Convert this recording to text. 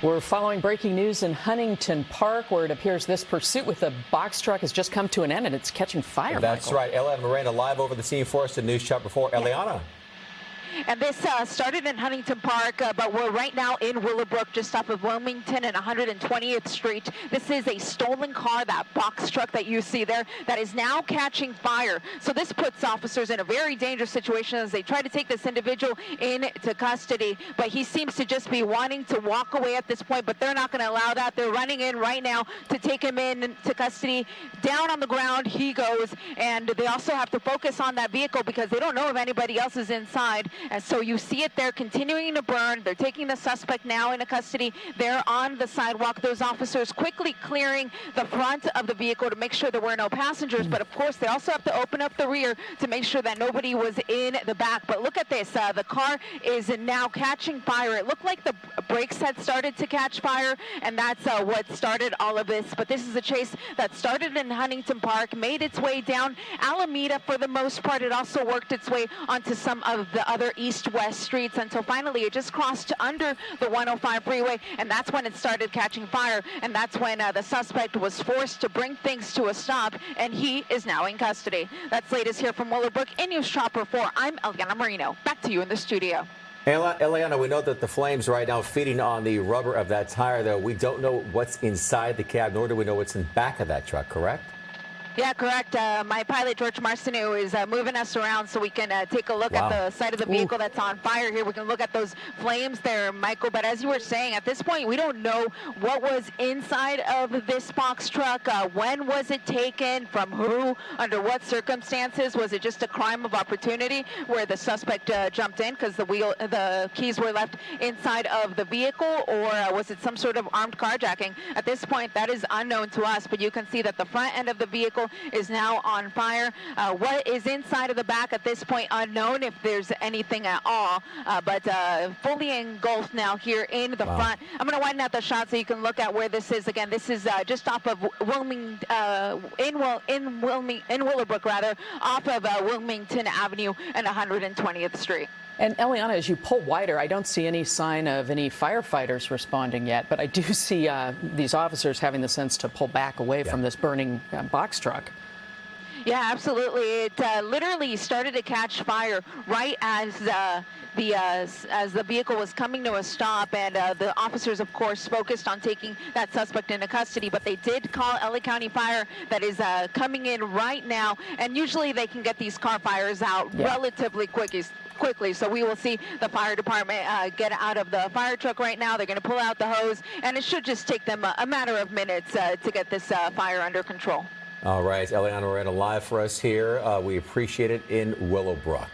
We're following breaking news in Huntington Park, where it appears this pursuit with the box truck has just come to an end and it's catching fire. That's Michael. right. Eliana Miranda live over the scene for us in News Chopper 4. Eliana. And this started in Huntington Park, but we're right now in Willowbrook, just off of Wilmington and 120th Street. This is a stolen car, that box truck that you see there, that is now catching fire. So this puts officers in a very dangerous situation as they try to take this individual into custody. But he seems to just be wanting to walk away at this point, but they're not going to allow that. They're running in right now to take him into custody. Down on the ground he goes, and they also have to focus on that vehicle because they don't know if anybody else is inside. And so you see it there continuing to burn. They're taking the suspect now into custody. They're on the sidewalk. Those officers quickly clearing the front of the vehicle to make sure there were no passengers. But of course, they also have to open up the rear to make sure that nobody was in the back. But look at this. The car is now catching fire. It looked like the brakes had started to catch fire, and that's what started all of this. But this is a chase that started in Huntington Park, made its way down Alameda for the most part. It also worked its way onto some of the other east-west streets until finally it just crossed under the 105 freeway, and that's when it started catching fire, and that's when the suspect was forced to bring things to a stop, and he is now in custody. That's latest here from Willowbrook in News Chopper 4. I'm Eliana Marino. Back to you in the studio. Eliana, we know that the flames right now feeding on the rubber of that tire, though. We don't know what's inside the cab, nor do we know what's in back of that truck, correct? Yeah, correct. My pilot, George Marcineau, is moving us around so we can take a look at the side of the vehicle that's on fire here. We can look at those flames there, Michael. But as you were saying, at this point, we don't know what was inside of this box truck. When was it taken? From who? Under what circumstances? Was it just a crime of opportunity where the suspect jumped in because the keys were left inside of the vehicle? Or was it some sort of armed carjacking? At this point, that is unknown to us. But you can see that the front end of the vehicle is now on fire. What is inside of the back at this point unknown, if there's anything at all, but fully engulfed now here in the front. I'm going to widen out the shot so you can look at where this is. Again, this is just off of Willowbrook, rather, off of Wilmington Avenue and 120th Street. And Eliana, as you pull wider, I don't see any sign of any firefighters responding yet, but I do see these officers having the sense to pull back away from this burning box truck. Yeah, absolutely. It literally started to catch fire right as the vehicle was coming to a stop, and the officers, of course, focused on taking that suspect into custody. But they did call LA County Fire that is coming in right now, and usually they can get these car fires out relatively quickly. So we will see the fire department get out of the fire truck right now. They're going to pull out the hose, and it should just take them a matter of minutes to get this fire under control. All right, Eliana Miranda live for us here. We appreciate it in Willowbrook.